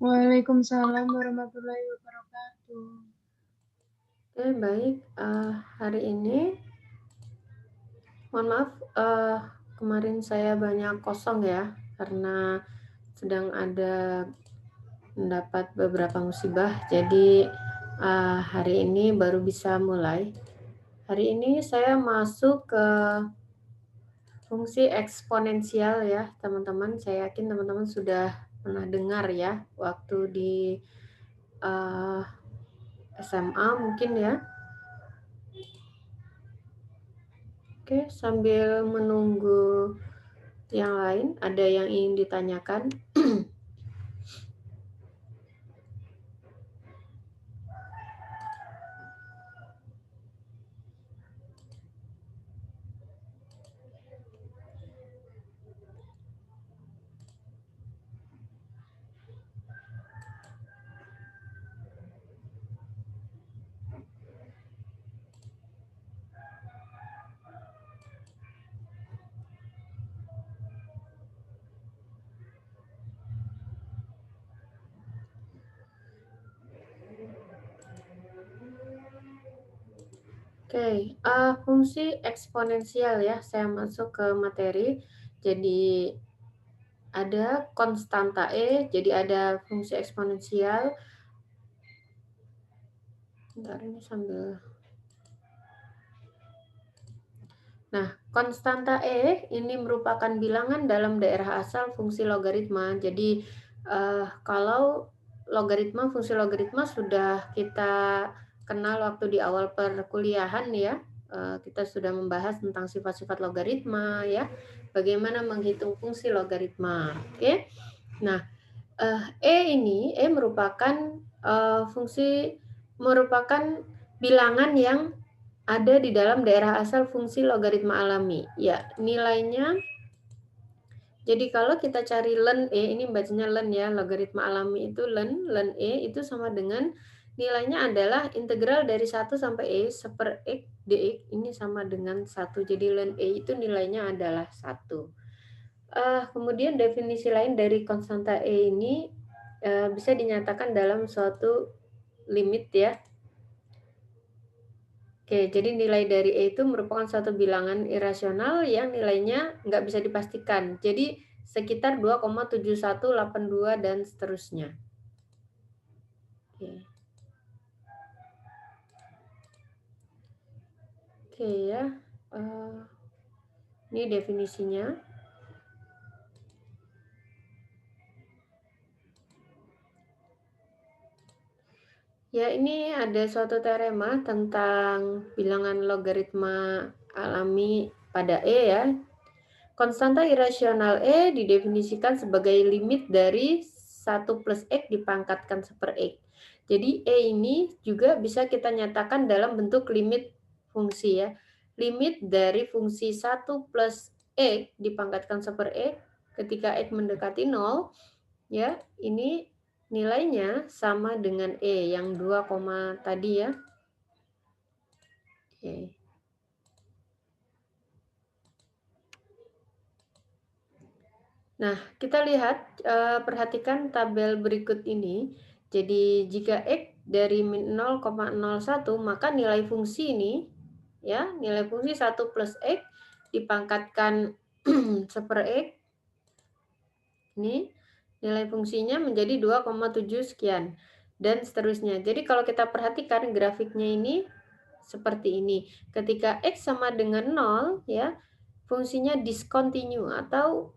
Waalaikumsalam warahmatullahi wabarakatuh. Oke, baik. Hari ini, mohon maaf, kemarin saya banyak kosong ya, karena sedang ada mendapat beberapa musibah. Jadi, hari ini baru bisa mulai. Hari ini saya masuk ke fungsi eksponensial ya, teman-teman. Saya yakin teman-teman sudah pernah dengar ya, waktu di uh, SMA mungkin ya. Oke, sambil menunggu yang lain, ada yang ingin ditanyakan? Oke, fungsi eksponensial ya, saya masuk ke materi. Jadi ada konstanta E, jadi ada fungsi eksponensial. Bentar, ini sambil. Nah, konstanta E ini merupakan bilangan dalam daerah asal fungsi logaritma. Jadi kalau fungsi logaritma sudah kita kenal waktu di awal perkuliahan ya. Kita sudah membahas tentang sifat-sifat logaritma ya, bagaimana menghitung fungsi logaritma. Oke. Nah, E merupakan bilangan yang ada di dalam daerah asal fungsi logaritma alami. Ya, nilainya, jadi kalau kita cari ln E, ini bacanya ln ya, logaritma alami itu ln E itu sama dengan nilainya adalah integral dari 1 sampai E seper X dx, ini sama dengan 1. Jadi ln E itu nilainya adalah 1. Kemudian definisi lain dari konstanta E ini bisa dinyatakan dalam suatu limit ya. Oke, jadi nilai dari E itu merupakan suatu bilangan irasional yang nilainya nggak bisa dipastikan. Jadi sekitar 2,7182 dan seterusnya. Oke. Oke ya, ini definisinya. Ya, ini ada suatu teorema tentang bilangan logaritma alami pada E ya. Konstanta irasional E didefinisikan sebagai limit dari 1 plus X dipangkatkan seper X. Jadi E ini juga bisa kita nyatakan dalam bentuk limit fungsi ya. Limit dari fungsi 1 plus X dipangkatkan seper X ketika X mendekati 0 ya, ini nilainya sama dengan E yang 2, tadi ya. Oke. Nah, kita lihat, perhatikan tabel berikut ini. Jadi jika X dari 0,01 maka nilai fungsi ini ya, nilai fungsi 1 plus X dipangkatkan seper X ini nilai fungsinya menjadi 2,7 sekian dan seterusnya. Jadi kalau kita perhatikan grafiknya ini seperti ini. Ketika X sama dengan 0 ya, fungsinya discontinue atau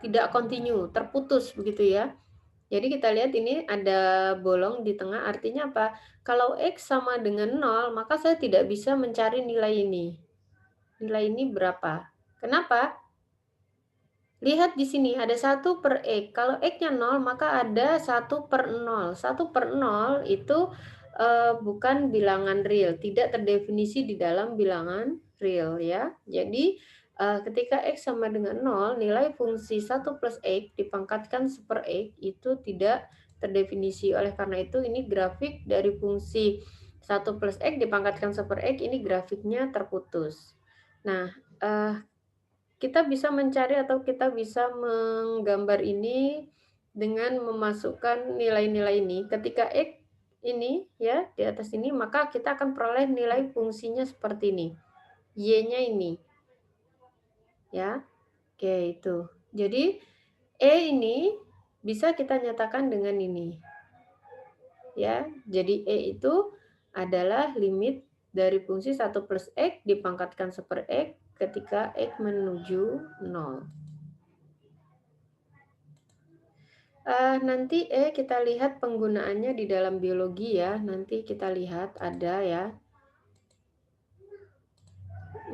tidak continue, terputus begitu ya. Jadi kita lihat ini ada bolong di tengah, artinya apa? Kalau X sama dengan 0, maka saya tidak bisa mencari nilai ini. Nilai ini berapa? Kenapa? Lihat di sini ada 1 per X. Kalau X-nya 0, maka ada 1 per 0. 1 per 0 itu bukan bilangan real, tidak terdefinisi di dalam bilangan real ya. Jadi ketika X sama dengan 0, nilai fungsi 1 plus X dipangkatkan seper X itu tidak terdefinisi. Oleh karena itu ini grafik dari fungsi 1 plus X dipangkatkan seper X, ini grafiknya terputus. Nah, kita bisa mencari atau kita bisa menggambar ini dengan memasukkan nilai-nilai ini. Ketika X ini ya di atas ini, maka kita akan peroleh nilai fungsinya seperti ini. Y-nya ini. Ya. Oke, itu. Jadi E ini bisa kita nyatakan dengan ini. Ya, jadi E itu adalah limit dari fungsi 1 plus X dipangkatkan seper X ketika X menuju 0. Nanti kita lihat penggunaannya di dalam biologi ya. Nanti kita lihat ada ya.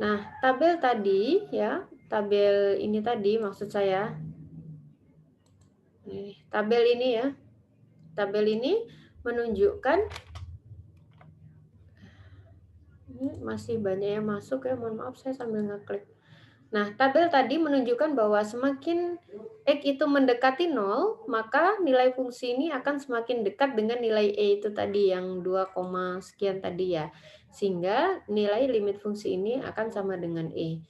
Nah, tabel tadi ya, tabel ini tadi maksud saya. Tabel ini ya. Tabel ini menunjukkan ini masih banyak yang masuk ya, mohon maaf saya sambil ngeklik. Nah, tabel tadi menunjukkan bahwa semakin X itu mendekati 0, maka nilai fungsi ini akan semakin dekat dengan nilai E itu tadi yang 2, sekian tadi ya. Sehingga nilai limit fungsi ini akan sama dengan E.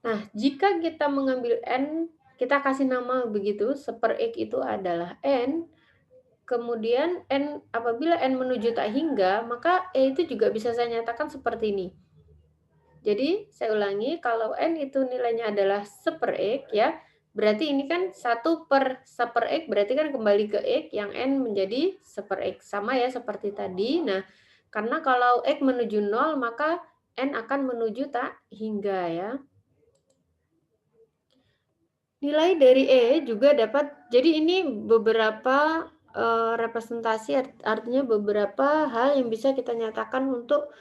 Nah, jika kita mengambil N, kita kasih nama begitu, seper X itu adalah N, kemudian N apabila N menuju tak hingga, maka E itu juga bisa saya nyatakan seperti ini. Jadi saya ulangi, kalau N itu nilainya adalah seper X ya, berarti ini kan 1 per seper X, berarti kan kembali ke X yang N menjadi seper X. Sama ya seperti tadi. Nah, karena kalau X menuju 0, maka N akan menuju tak hingga ya. Nilai dari E juga dapat, jadi ini beberapa representasi, artinya beberapa hal yang bisa kita nyatakan untuk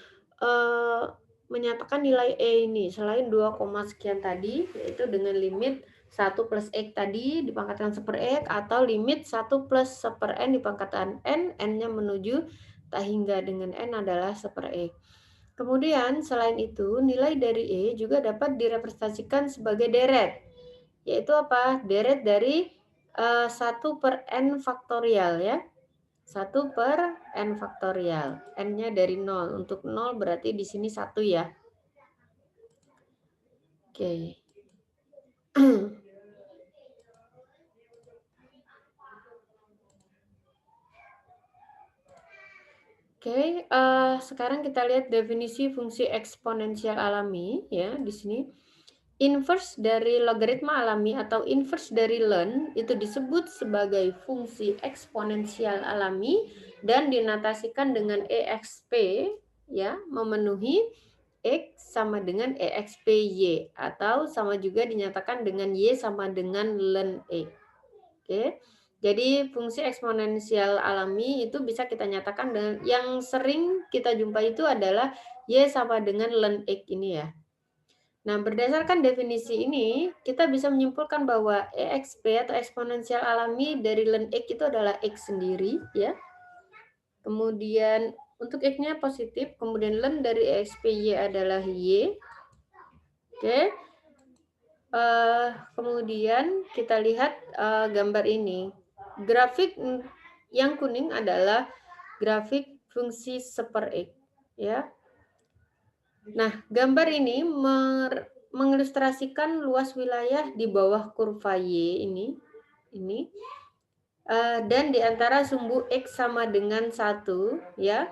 menyatakan nilai E ini selain 2, sekian tadi, yaitu dengan limit 1 plus X tadi dipangkatkan seper X, atau limit 1 plus seper N dipangkatkan N, N-nya menuju tak hingga dengan N adalah seper X. Kemudian selain itu, nilai dari E juga dapat direpresentasikan sebagai deret, yaitu apa? Deret dari 1 per N faktorial ya. 1 per N faktorial. N-nya dari 0. Untuk 0 berarti di sini 1 ya. Oke. Oke, sekarang kita lihat definisi fungsi eksponensial alami ya di sini. Inverse dari logaritma alami atau inverse dari ln itu disebut sebagai fungsi eksponensial alami dan dinotasikan dengan exp ya, memenuhi x sama dengan exp y, atau sama juga dinyatakan dengan y sama dengan ln x. Oke. Jadi fungsi eksponensial alami itu bisa kita nyatakan dengan yang sering kita jumpai itu adalah y sama dengan ln x ini ya. Nah, berdasarkan definisi ini, kita bisa menyimpulkan bahwa exp atau eksponensial alami dari ln x itu adalah x sendiri, ya. Kemudian untuk x-nya positif, kemudian ln dari exp y adalah y. Oke. Kemudian kita lihat gambar ini. Grafik yang kuning adalah grafik fungsi seper x, ya. Nah, gambar ini mengilustrasikan luas wilayah di bawah kurva Y ini, dan di antara sumbu X sama dengan 1, ya,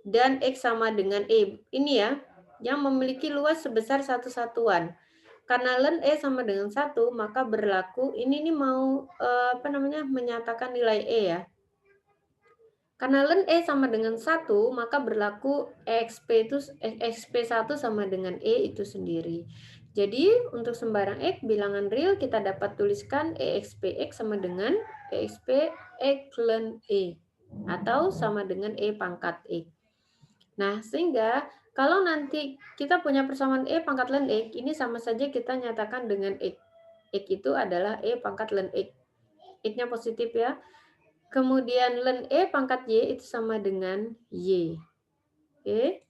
dan X sama dengan E. Ini ya, yang memiliki luas sebesar satu satuan. Karena ln E sama dengan 1, maka berlaku, ini mau menyatakan nilai E ya. Karena ln E sama dengan 1, maka berlaku exp1 sama dengan E itu sendiri. Jadi untuk sembarang X bilangan real kita dapat tuliskan exp X sama dengan exp X ln E, atau sama dengan E pangkat X. Nah, sehingga kalau nanti kita punya persamaan E pangkat ln X, ini sama saja kita nyatakan dengan X. X itu adalah E pangkat ln X. X-nya positif ya. Kemudian ln E pangkat Y itu sama dengan Y. Oke.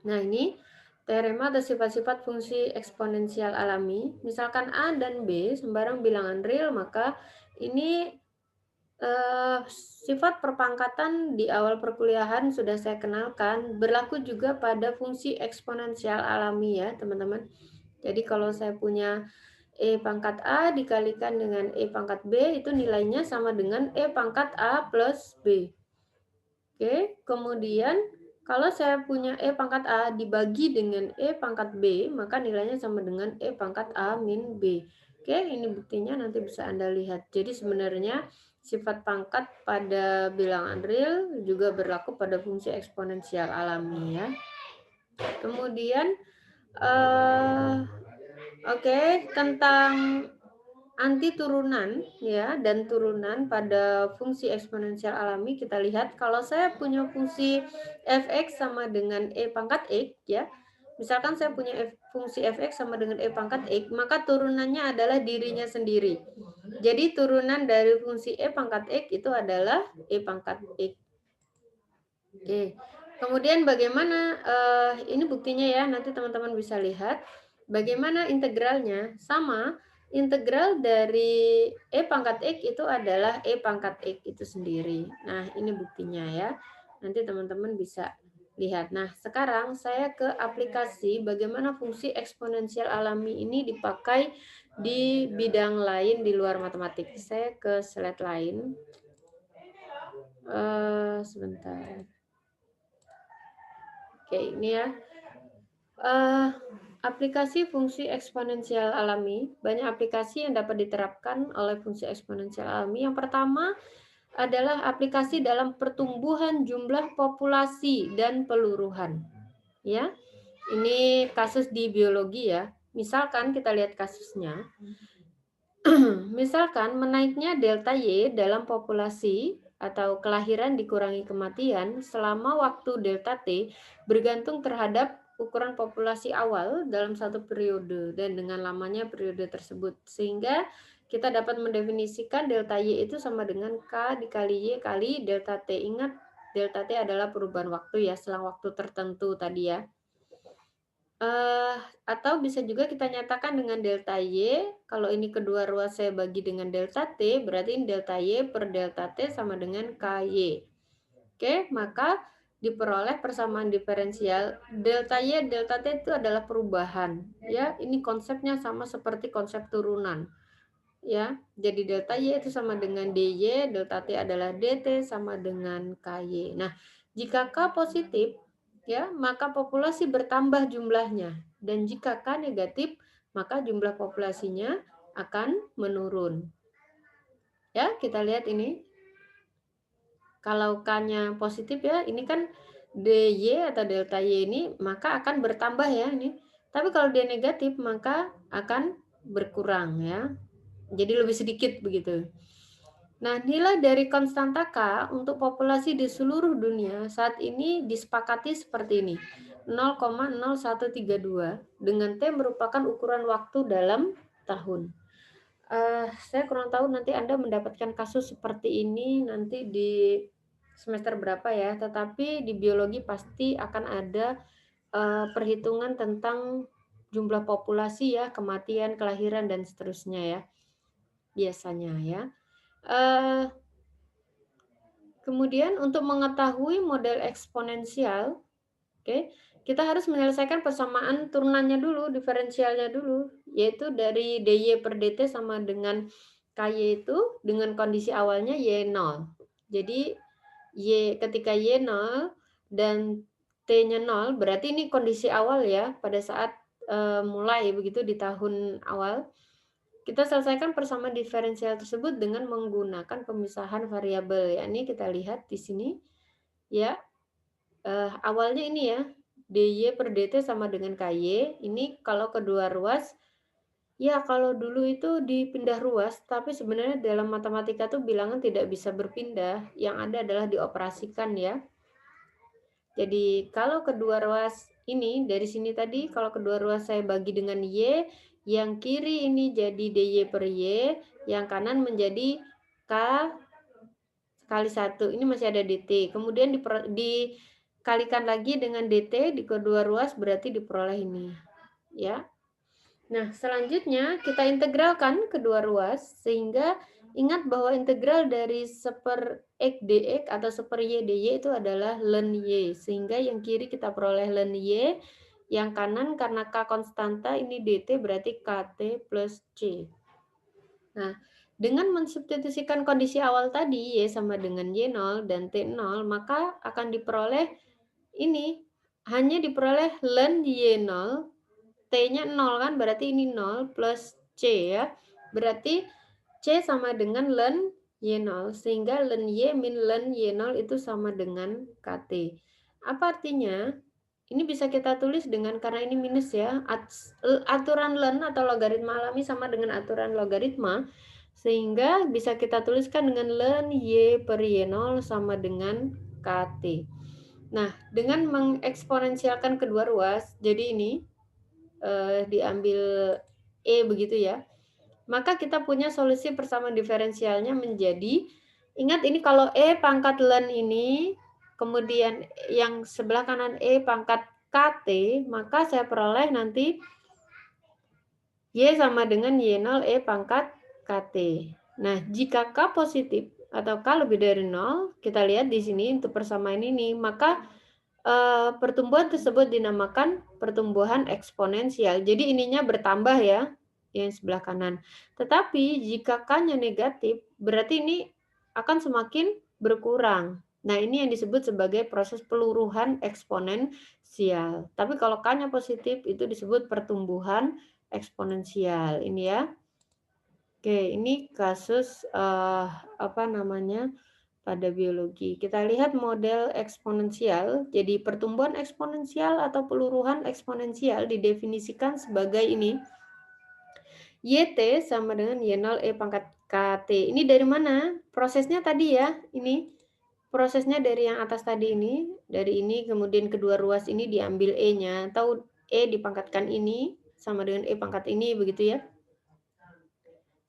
Nah, ini teorema atau sifat-sifat fungsi eksponensial alami. Misalkan A dan B sembarang bilangan real, maka ini sifat perpangkatan di awal perkuliahan sudah saya kenalkan. Berlaku juga pada fungsi eksponensial alami ya, teman-teman. Jadi kalau saya punya E pangkat A dikalikan dengan E pangkat B itu nilainya sama dengan E pangkat A plus B. Oke, kemudian kalau saya punya E pangkat A dibagi dengan E pangkat B, maka nilainya sama dengan E pangkat A min B. Oke, ini buktinya nanti bisa Anda lihat. Jadi sebenarnya sifat pangkat pada bilangan real juga berlaku pada fungsi eksponensial alami ya. Kemudian oke, tentang anti turunan ya dan turunan pada fungsi eksponensial alami kita lihat kalau saya punya fungsi f(x) sama dengan e pangkat x ya. Misalkan saya punya fungsi f(x) sama dengan e pangkat x, maka turunannya adalah dirinya sendiri. Jadi turunan dari fungsi e pangkat x itu adalah e pangkat x. Oke. Kemudian bagaimana ini buktinya ya, nanti teman-teman bisa lihat bagaimana integralnya. Sama, integral dari e pangkat x itu adalah e pangkat x itu sendiri. Nah, ini buktinya ya. Nanti teman-teman bisa lihat. Nah, sekarang saya ke aplikasi bagaimana fungsi eksponensial alami ini dipakai di bidang lain di luar matematik. Saya ke slide lain. Sebentar. Oke, ini ya. Aplikasi fungsi eksponensial alami. Banyak aplikasi yang dapat diterapkan oleh fungsi eksponensial alami. Yang pertama adalah aplikasi dalam pertumbuhan jumlah populasi dan peluruhan. Ya, ini kasus di biologi ya. Misalkan kita lihat kasusnya. Misalkan menaiknya delta Y dalam populasi atau kelahiran dikurangi kematian selama waktu delta T bergantung terhadap ukuran populasi awal dalam satu periode dan dengan lamanya periode tersebut. Sehingga kita dapat mendefinisikan delta Y itu sama dengan K dikali Y kali delta T. Ingat, delta T adalah perubahan waktu ya, selang waktu tertentu tadi ya. Atau bisa juga kita nyatakan dengan delta Y, kalau ini kedua ruas saya bagi dengan delta T, berarti ini delta Y per delta T sama dengan KY. Oke, maka diperoleh persamaan diferensial delta Y delta T itu adalah perubahan ya. Ini konsepnya sama seperti konsep turunan ya. Jadi delta Y itu sama dengan DY, delta T adalah DT sama dengan KY. Nah, jika K positif ya, maka populasi bertambah jumlahnya, dan jika K negatif, maka jumlah populasinya akan menurun. Ya, kita lihat ini. Kalau K-nya positif ya, ini kan DY atau delta Y ini maka akan bertambah ya ini. Tapi kalau dia negatif maka akan berkurang ya. Jadi lebih sedikit begitu. Nah, nilai dari konstanta K untuk populasi di seluruh dunia saat ini disepakati seperti ini. 0,0132 dengan T merupakan ukuran waktu dalam tahun. Saya kurang tahu nanti Anda mendapatkan kasus seperti ini nanti di semester berapa ya, tetapi di biologi pasti akan ada perhitungan tentang jumlah populasi ya, kematian, kelahiran, dan seterusnya ya, biasanya ya. Kemudian untuk mengetahui model eksponensial, oke, kita harus menyelesaikan persamaan turunannya dulu, diferensialnya dulu, yaitu dari DY per DT sama dengan KY itu dengan kondisi awalnya Y0. Jadi ketika Y0 dan T-nya 0, berarti ini kondisi awal ya pada saat mulai begitu di tahun awal. Kita selesaikan persamaan diferensial tersebut dengan menggunakan pemisahan variabel. Ya, ini kita lihat di sini. Ya, awalnya ini ya, DY per DT sama dengan KY. Ini kalau kedua ruas, ya kalau dulu itu dipindah ruas, tapi sebenarnya dalam matematika tuh bilangan tidak bisa berpindah. Yang ada adalah dioperasikan ya. Jadi kalau kedua ruas ini, dari sini tadi, kalau kedua ruas saya bagi dengan Y, yang kiri ini jadi DY per Y, yang kanan menjadi K kali 1. Ini masih ada DT. Kemudian dikalikan lagi dengan DT di kedua ruas, berarti diperoleh ini. Ya. Nah, selanjutnya kita integralkan kedua ruas, sehingga ingat bahwa integral dari seper X dx atau seper Y dy itu adalah ln Y. Sehingga yang kiri kita peroleh ln Y, Yang kanan karena K konstanta, ini dt berarti KT plus C. Nah, dengan mensubstitusikan kondisi awal tadi, Y sama dengan Y0 dan T0, maka akan diperoleh ini, hanya diperoleh ln Y0, T-nya 0 kan, berarti ini 0 plus C ya. Berarti C sama dengan ln Y0, sehingga ln Y min ln Y0 itu sama dengan KT. Apa artinya? Ini bisa kita tulis dengan, karena ini minus ya, aturan ln atau logaritma alami sama dengan aturan logaritma, sehingga bisa kita tuliskan dengan ln Y per Y0 sama dengan KT. Nah, dengan mengeksponensialkan kedua ruas, jadi ini diambil E begitu ya, maka kita punya solusi persamaan diferensialnya menjadi, ingat ini kalau E pangkat ln ini, kemudian yang sebelah kanan E pangkat KT, maka saya peroleh nanti Y sama dengan Y0 E pangkat KT. Nah, jika K positif atau K lebih dari 0, kita lihat di sini untuk persamaan ini, maka pertumbuhan tersebut dinamakan pertumbuhan eksponensial. Jadi ininya bertambah ya, yang sebelah kanan. Tetapi jika K-nya negatif, berarti ini akan semakin berkurang. Nah, ini yang disebut sebagai proses peluruhan eksponensial. Tapi kalau K-nya positif, itu disebut pertumbuhan eksponensial. Ini ya. Oke, ini kasus apa namanya? Pada biologi. Kita lihat model eksponensial. Jadi pertumbuhan eksponensial atau peluruhan eksponensial didefinisikan sebagai ini. YT sama dengan Y0 E pangkat KT. Ini dari mana? Prosesnya tadi ya, ini. Prosesnya dari yang atas tadi ini. Dari ini, kemudian kedua ruas ini diambil E-nya. Atau E dipangkatkan ini sama dengan E pangkat ini, begitu ya.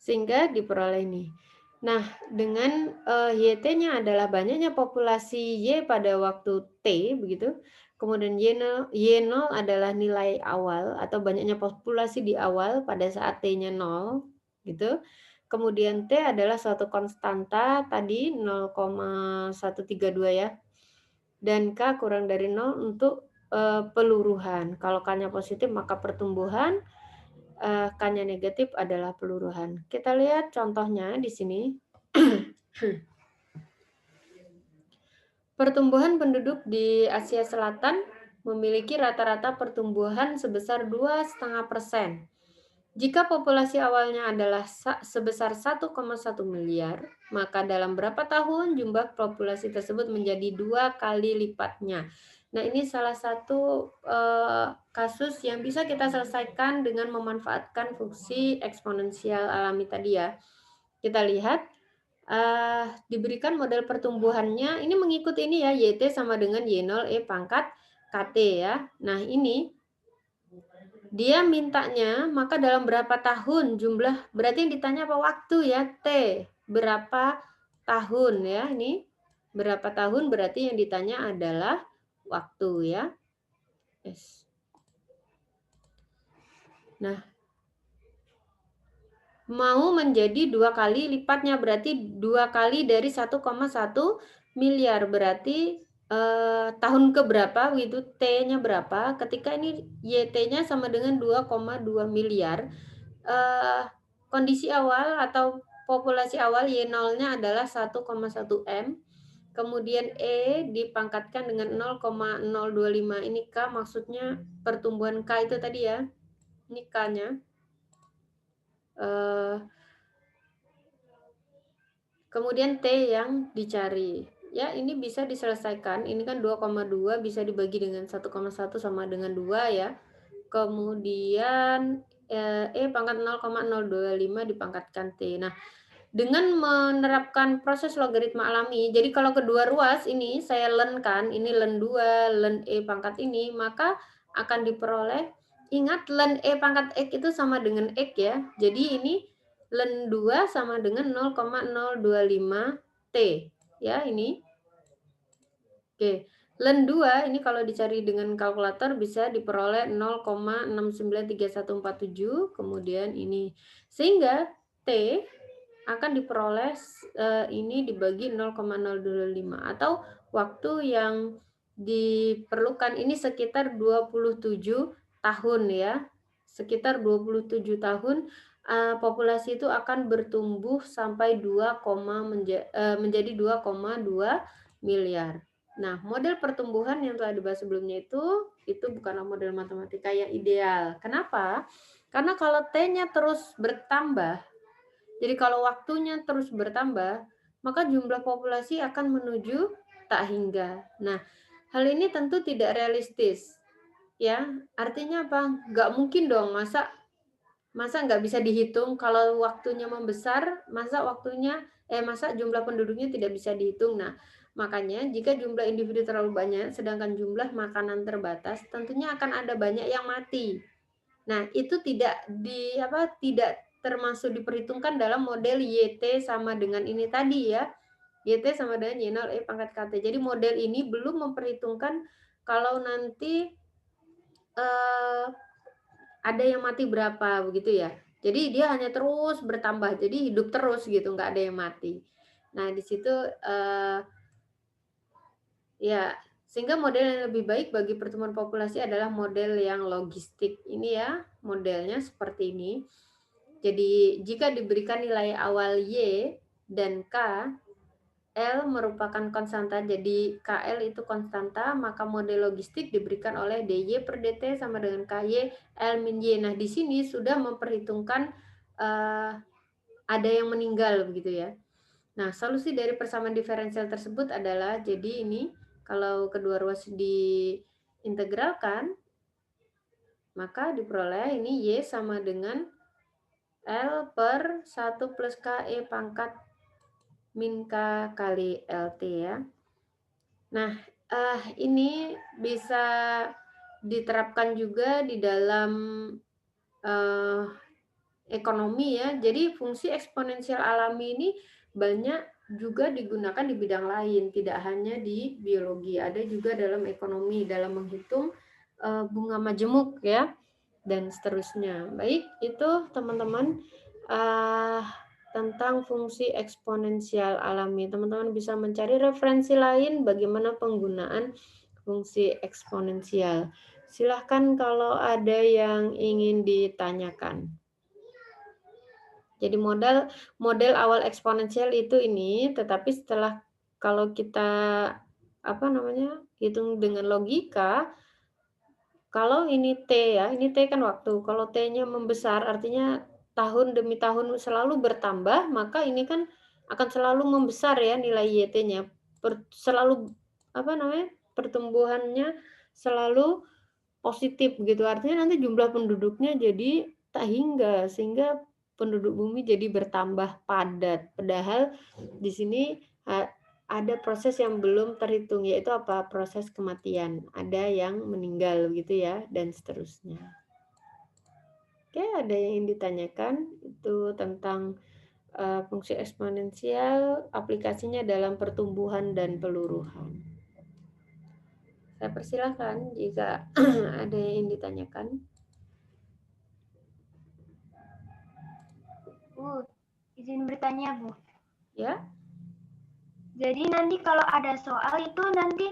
Sehingga diperoleh ini. Nah, dengan YT-nya adalah banyaknya populasi Y pada waktu T, begitu. Kemudian Y0 adalah nilai awal atau banyaknya populasi di awal pada saat T-nya 0, gitu. Kemudian T adalah suatu konstanta tadi 0,132 ya. Dan K kurang dari 0 untuk peluruhan. Kalau K-nya positif maka pertumbuhan, K-nya negatif adalah peluruhan. Kita lihat contohnya di sini. Pertumbuhan penduduk di Asia Selatan memiliki rata-rata pertumbuhan sebesar 2,5%. Jika populasi awalnya adalah sebesar 1,1 miliar, maka dalam berapa tahun jumlah populasi tersebut menjadi 2 kali lipatnya. Nah, ini salah satu kasus yang bisa kita selesaikan dengan memanfaatkan fungsi eksponensial alami tadi ya. Kita lihat diberikan model pertumbuhannya, ini mengikuti ini ya, YT sama dengan Y0 E pangkat KT ya. Nah, ini dia mintanya maka dalam berapa tahun jumlah, berarti yang ditanya apa? Waktu ya, T. Berapa tahun ya, ini berapa tahun berarti yang ditanya adalah waktu ya. Yes. Nah, mau menjadi 2 kali lipatnya, berarti 2 kali dari 1,1 miliar, berarti tahun keberapa gitu, T-nya berapa, ketika ini YT-nya sama dengan 2,2 miliar, kondisi awal atau populasi awal Y0-nya adalah 1,1 M, kemudian E dipangkatkan dengan 0,025, ini K maksudnya pertumbuhan K itu tadi ya, ini K-nya. Kemudian T yang dicari. Ya, ini bisa diselesaikan. Ini kan 2,2 bisa dibagi dengan 1,1 sama dengan 2 ya. Kemudian E pangkat 0,025 dipangkatkan T. Nah, dengan menerapkan proses logaritma alami, jadi kalau kedua ruas ini saya lenkan, ini len 2, len E pangkat ini, maka akan diperoleh, ingat len E pangkat X itu sama dengan X ya. Jadi ini len 2 sama dengan 0,025 T. Ya, ini. Oke. Len 2 ini kalau dicari dengan kalkulator bisa diperoleh 0,693147, kemudian ini. Sehingga T akan diperoleh ini dibagi 0,025 atau waktu yang diperlukan ini sekitar 27 tahun ya, sekitar 27 tahun, populasi itu akan bertumbuh sampai menjadi 2,2 miliar. Nah, model pertumbuhan yang telah dibahas sebelumnya itu bukanlah model matematika yang ideal. Kenapa? Karena kalau T-nya terus bertambah, jadi kalau waktunya terus bertambah, maka jumlah populasi akan menuju tak hingga. Nah, hal ini tentu tidak realistis. Ya, artinya apa? Nggak mungkin dong, masa nggak bisa dihitung kalau waktunya membesar, masa jumlah penduduknya tidak bisa dihitung. Nah, makanya jika jumlah individu terlalu banyak, sedangkan jumlah makanan terbatas, tentunya akan ada banyak yang mati. Nah, itu tidak termasuk diperhitungkan dalam model YT sama dengan ini tadi ya. YT sama dengan Y0 E pangkat KT. Jadi model ini belum memperhitungkan kalau nanti ada yang mati berapa begitu ya. Jadi dia hanya terus bertambah, jadi hidup terus gitu, nggak ada yang mati. Nah, di situ ya, sehingga model yang lebih baik bagi pertumbuhan populasi adalah model yang logistik. Ini ya, modelnya seperti ini. Jadi jika diberikan nilai awal Y dan K, L merupakan konstanta, jadi KL itu konstanta, maka model logistik diberikan oleh DY per DT sama dengan KY L min Y. Nah, di sini sudah memperhitungkan ada yang meninggal begitu ya. Nah, solusi dari persamaan diferensial tersebut adalah, jadi ini kalau kedua ruas diintegralkan, maka diperoleh ini Y sama dengan L per 1 plus KE pangkat min K kali LT ya. Nah, ini bisa diterapkan juga di dalam ekonomi ya. Jadi fungsi eksponensial alami ini banyak juga digunakan di bidang lain, tidak hanya di biologi, ada juga dalam ekonomi, dalam menghitung bunga majemuk ya, dan seterusnya. Baik, itu teman-teman tentang fungsi eksponensial alami. Teman-teman bisa mencari referensi lain bagaimana penggunaan fungsi eksponensial. Silahkan kalau ada yang ingin ditanyakan. Jadi model awal eksponensial itu ini, tetapi setelah kalau kita hitung dengan logika, kalau ini T ya, ini T kan waktu. Kalau T-nya membesar artinya tahun demi tahun selalu bertambah, maka ini kan akan selalu membesar ya nilai YT-nya. Selalu pertumbuhannya selalu positif gitu. Artinya nanti jumlah penduduknya jadi tak hingga, sehingga penduduk bumi jadi bertambah padat. Padahal di sini ada proses yang belum terhitung, yaitu apa? Proses kematian. Ada yang meninggal gitu ya, dan seterusnya. Oke, ada yang ingin ditanyakan? Itu tentang fungsi eksponensial, aplikasinya dalam pertumbuhan dan peluruhan. Saya persilahkan jika ada yang ingin ditanyakan. Bu, izin bertanya, Bu. Ya. Jadi nanti kalau ada soal itu nanti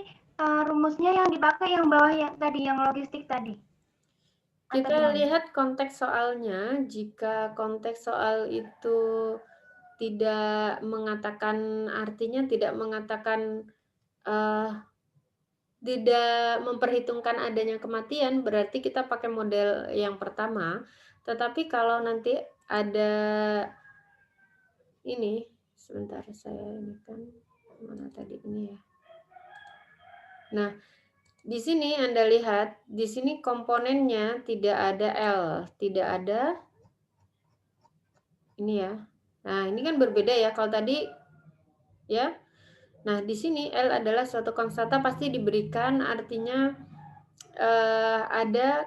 rumusnya yang dipakai yang bawah yang tadi, yang logistik tadi. Kita lihat konteks soalnya. Jika konteks soal itu tidak mengatakan, artinya tidak mengatakan tidak memperhitungkan adanya kematian, berarti kita pakai model yang pertama. Tetapi kalau nanti ada ini, sebentar saya ini kan mana tadi ini ya. Nah, di sini Anda lihat, di sini komponennya tidak ada L, tidak ada ini ya. Nah, ini kan berbeda ya. Kalau tadi ya. Nah, di sini L adalah suatu konstanta pasti diberikan, artinya ada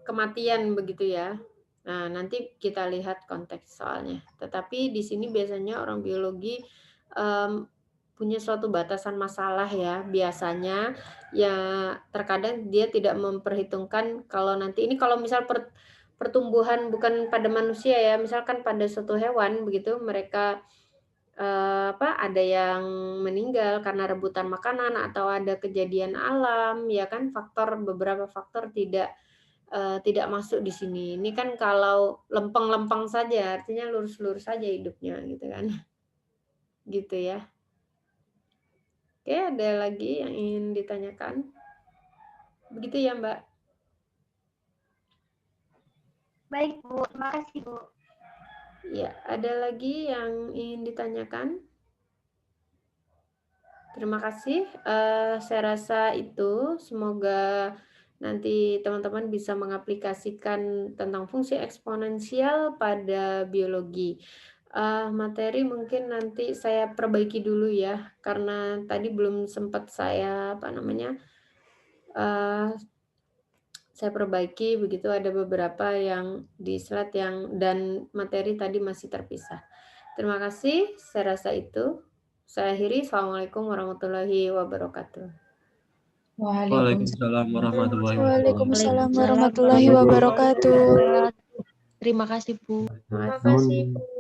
kematian begitu ya. Nah, nanti kita lihat konteks soalnya. Tetapi di sini biasanya orang biologi punya suatu batasan masalah ya. Biasanya ya terkadang dia tidak memperhitungkan kalau nanti ini, kalau misal pertumbuhan bukan pada manusia ya, misalkan pada suatu hewan begitu, mereka ada yang meninggal karena rebutan makanan atau ada kejadian alam ya kan, beberapa faktor tidak tidak masuk di sini. Ini kan kalau lempeng-lempeng saja, artinya lurus-lurus saja hidupnya, gitu kan. Gitu ya. Oke, ada lagi yang ingin ditanyakan? Begitu ya, Mbak? Baik, Bu. Terima kasih, Bu. Ya, ada lagi yang ingin ditanyakan? Terima kasih. Saya rasa itu, semoga nanti teman-teman bisa mengaplikasikan tentang fungsi eksponensial pada biologi. Materi mungkin nanti saya perbaiki dulu ya, karena tadi belum sempat saya saya perbaiki, begitu ada beberapa yang di slide yang dan materi tadi masih terpisah. Terima kasih, saya rasa itu. Saya akhiri. Assalamualaikum warahmatullahi wabarakatuh. Waalaikumsalam warahmatullahi wabarakatuh. Waalaikumsalam warahmatullahi wabarakatuh. Terima kasih, Bu. Terima kasih, Bu.